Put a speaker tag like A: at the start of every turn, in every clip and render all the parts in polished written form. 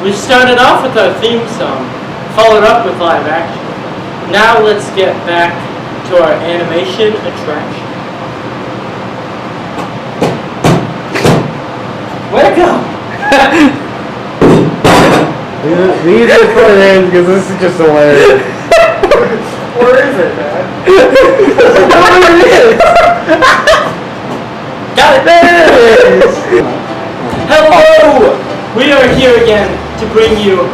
A: We started off with our theme song, followed up with live action. Now let's get back to our animation attraction. Way to go!
B: These are for names because this is just hilarious.
A: Where is it, man? I don't know where it is. Got it! There it is! Hello! We are here again to bring you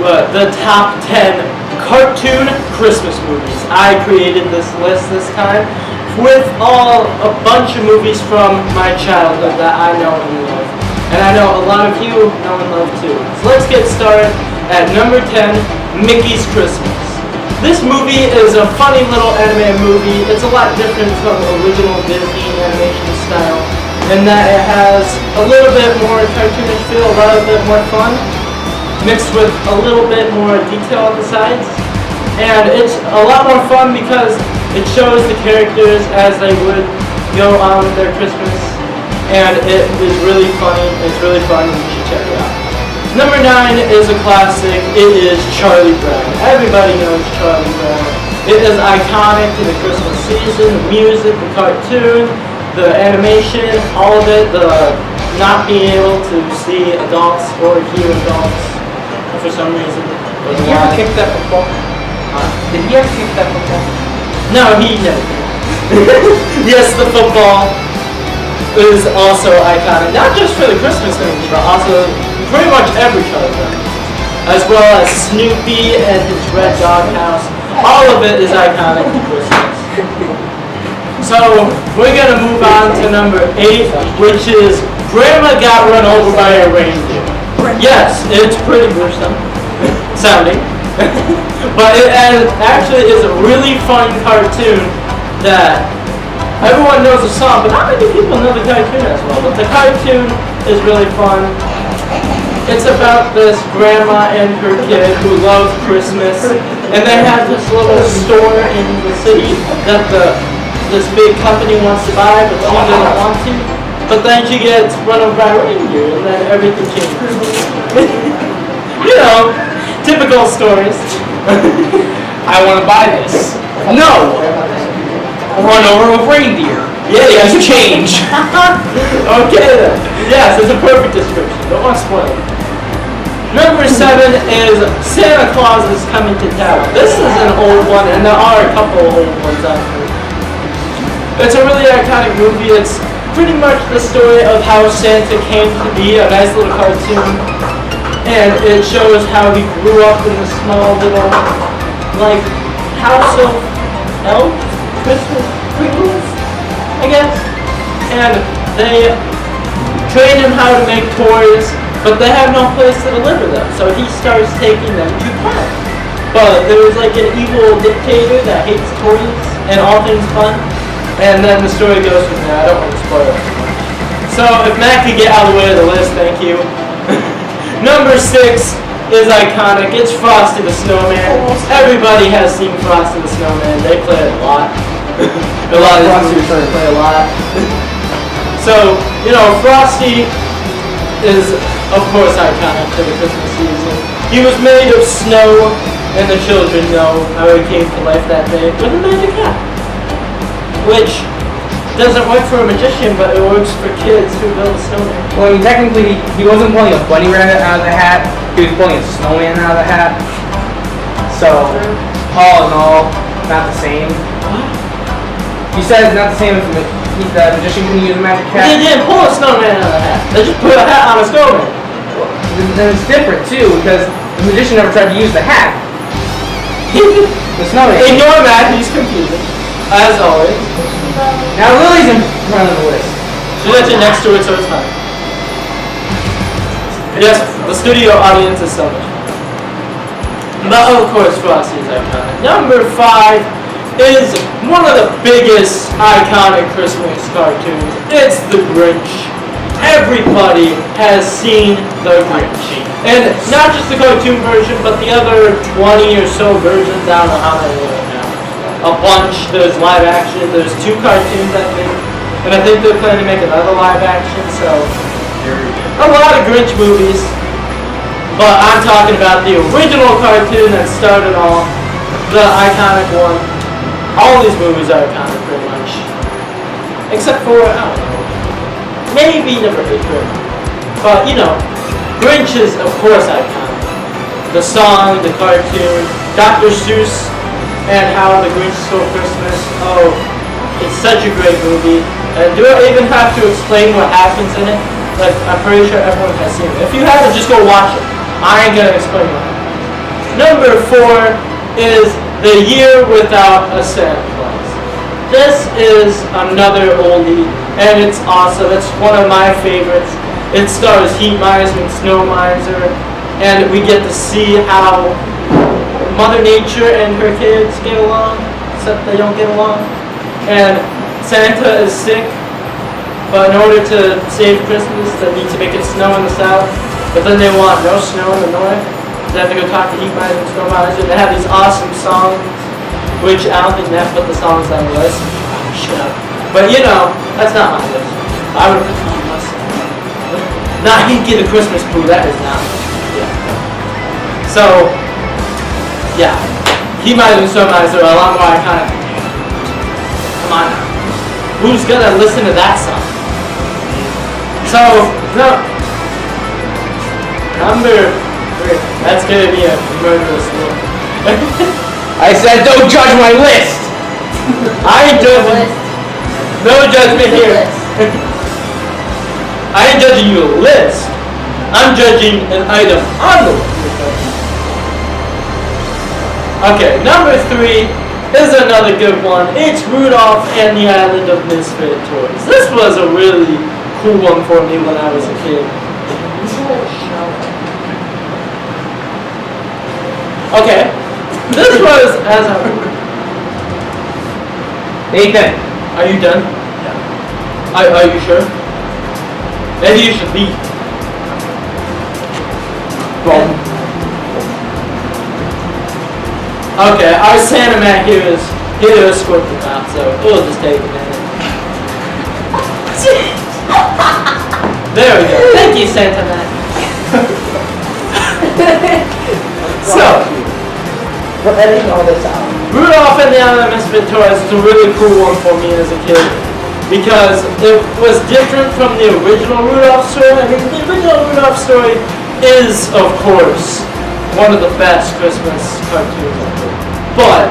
A: the top 10 cartoon Christmas movies. I created this list this time with a bunch of movies from my childhood that I know and love. And I know a lot of you know and love too. So let's get started at number 10, Mickey's Christmas. This movie is a funny little animated movie. It's a lot different from original Disney animation style in that it has a little bit more cartoonish feel, a little bit more fun, mixed with a little bit more detail on the sides. And it's a lot more fun because it shows the characters as they would go on with their Christmas. And it is really funny. It's really fun. You should check it out. Number 9 is a classic. It is Charlie Brown. Everybody knows Charlie Brown. It is iconic to the Christmas season. The music, the cartoon, the animation, all of it. The not being able to see adults or hear adults for some reason.
C: Did he ever kick that football? Did he ever kick that football?
A: No, he never did. Yes, the football is also iconic, not just for the Christmas movies, but also pretty much every Charlie Brown, as well as Snoopy and his red doghouse. All of it is iconic to Christmas. So we're gonna move on to number 8, which is Grandma Got Run Over by a Reindeer. Yes, it's pretty gruesome sounding, but it actually is a really fun cartoon that everyone knows the song, but not many people know the cartoon as well. But the cartoon is really fun. It's about this grandma and her kid who love Christmas, and they have this little store in the city that this big company wants to buy, but she doesn't want to. But then she gets run over by a reindeer, and then everything changes. You know, typical stories.
C: I want to buy this. No! Run over a reindeer.
A: Yeah,
C: you change.
A: Okay then. Yes, it's a perfect description. Don't want to spoil it. Number 7 is Santa Claus is Coming to Town. This is an old one, and there are a couple old ones out there. It's a really iconic movie. It's pretty much the story of how Santa came to be, a nice little cartoon. And it shows how he grew up in a small little, like, house of elves? Christmas Pringles, I guess. And they train him how to make toys, but they have no place to deliver them. So he starts taking them to Prague. But there was like an evil dictator that hates toys and all things fun. And then the story goes from there. I don't want to spoil it too much. So if Matt could get out of the way of the list, thank you. Number 6 is iconic. It's Frosty the Snowman. Everybody has seen Frosty the Snowman. They play it a lot. A lot of these movies play a lot. So, you know, Frosty is, of course, iconic to the Christmas season. He was made of snow, and the children know how he came to life that day with a magic hat. Which doesn't work for a magician, but it works for kids who build a snowman.
C: Well, technically, he wasn't pulling a bunny rabbit out of the hat. He was pulling a snowman out of the hat. So, all in all, not the same. You said it's not the same if the magician can use a magic hat.
A: They didn't pull a snowman out of the hat. They just put a hat on a snowman.
C: Then it's different too, because the magician never tried to use the hat. The snowman.
A: Ignore that, he's confusing. As always.
C: Now Lily's in front of the list.
A: She's actually next to it, so it's fine. Yes, the studio audience is so much fun. But of course, Frosty is iconic. Number 5 is one of the biggest iconic Christmas cartoons. It's The Grinch. Everybody has seen The Grinch. And not just the cartoon version, but the other 20 or so versions. I don't know how many there are now. A bunch. There's live action. There's 2 cartoons, I think. And I think they're planning to make another live action, so a lot of Grinch movies. But I'm talking about the original cartoon that started all, the iconic one. All these movies are iconic pretty much. Except for, I don't know, maybe number 8. But, you know, Grinch is, of course, iconic. The song, the cartoon, Dr. Seuss, and How the Grinch Stole Christmas. Oh, it's such a great movie. Do I even have to explain what happens in it? Like, I'm pretty sure everyone has seen it. If you haven't, just go watch it. I ain't gonna explain what happens. Number 4 is The Year Without a Santa Claus. This is another oldie, and it's awesome. It's one of my favorites. It stars Heat Miser and Snow Miser, and we get to see how Mother Nature and her kids get along, except they don't get along. And Santa is sick, but in order to save Christmas, they need to make it snow in the south. But then they want no snow in the north. They have to go talk to Heat Miser and Snow Miser. They have these awesome songs, which I don't think Matt put the songs on the list. Shut up. But you know, that's not my list. I would put it on my list. Nah, I didn't get a Christmas poo. That is not. Yeah. So, yeah. Heat Miser and Snow Miser are a lot more iconic. Come on now. Who's gonna listen to that song? So, no. Number 3. That's gonna be a murderous look.
C: I said don't judge my list!
A: I ain't judging. No judgment here. I ain't judging you a list. I'm judging an item on the list. Okay, number 3 is another good one. It's Rudolph and the Island of Misfit Toys. This was a really cool one for me when I was a kid. Okay, this was as a...
C: Nathan.
A: Are you done? Yeah. Are you sure? Maybe you should leave.
C: Well,
A: okay, our Santa Mac here is scripted now, so it'll just take a minute. There we go. Thank you, Santa Mac. So,
D: We're editing all this out.
A: Rudolph and the Island of Misfit Toys is a really cool one for me as a kid because it was different from the original Rudolph story. I mean, the original Rudolph story is, of course, one of the best Christmas cartoons ever. But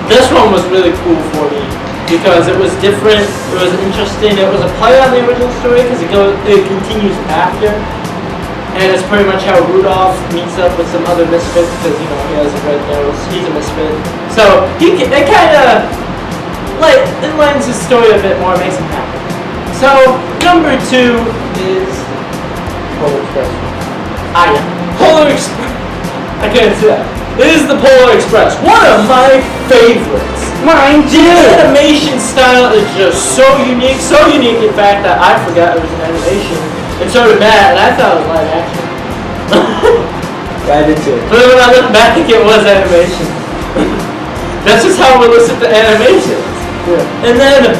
A: this one was really cool for me because it was different, it was interesting, it was a play on the original story because it continues after. And it's pretty much how Rudolph meets up with some other misfits because, you know, he has a red nose. He's a misfit. So, it kind of, like, it lends his story a bit more, makes him happy. So, number 2 is...
D: Polar Express.
A: Yeah. Polar Express. I can't say that. It is the Polar Express. One of my favorites.
C: mine
A: The
C: too!
A: animation style is just so unique in fact that I forgot it was an animation. And so did Matt, and I thought it was live action.
D: Yeah, I did too.
A: But when I look back, it was animation. That's just how we listen to animations.
D: Yeah.
A: And then,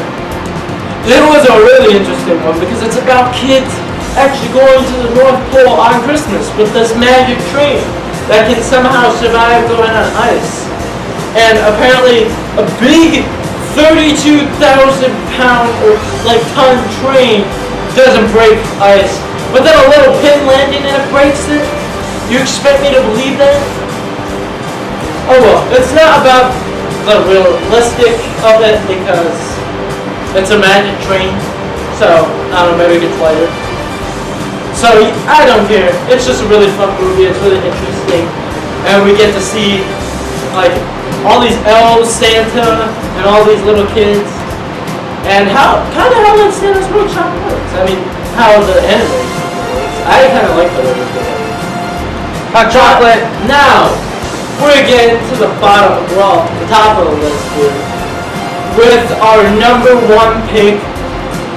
A: it was a really interesting one because it's about kids actually going to the North Pole on Christmas with this magic train that can somehow survive going on ice. And apparently, a big 32,000 pound or like ton train doesn't break ice, but then a little pin landing and it breaks it? You expect me to believe that? Oh well, it's not about the realistic of it because it's a magic train, so I don't know, maybe it gets lighter. So I don't care, it's just a really fun movie, it's really interesting, and we get to see like all these elves, Santa, and all these little kids. And how like Santa's Workshop works. I mean, how the animation works. I kind of like the way it works.
C: Hot chocolate!
A: Now, we're getting to the bottom, well, the top of the list here. With our number 1 pick,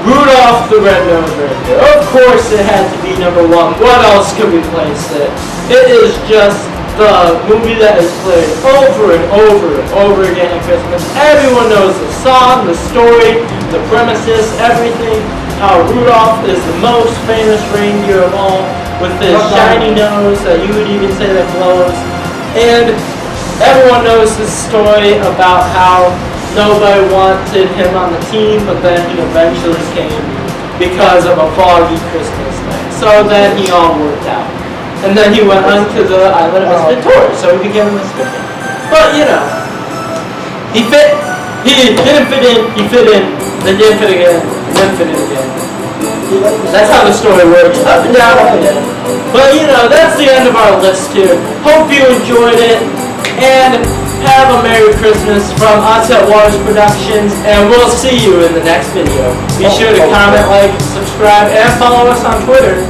A: Rudolph the Red-Nosed Reindeer. Of course it had to be number 1. What else could we place it? It is just the movie that is played over and over and over again at Christmas. Everyone knows the song, the story, the premises, everything. How Rudolph is the most famous reindeer of all. with his shiny nose that you would even say that glows. And everyone knows this story about how nobody wanted him on the team, but then he eventually came because of a foggy Christmas night. So then he all worked out. And then he went on to the island of Misfit, so he became a Misfit. But you know, he didn't fit in, he fit in, then didn't fit again, then fit in again. That's how the story works, up and down, up and down. But you know, that's the end of our list here. Hope you enjoyed it, and have a Merry Christmas from us at Waters Productions, and we'll see you in the next video. Be sure to comment, like, subscribe, and follow us on Twitter.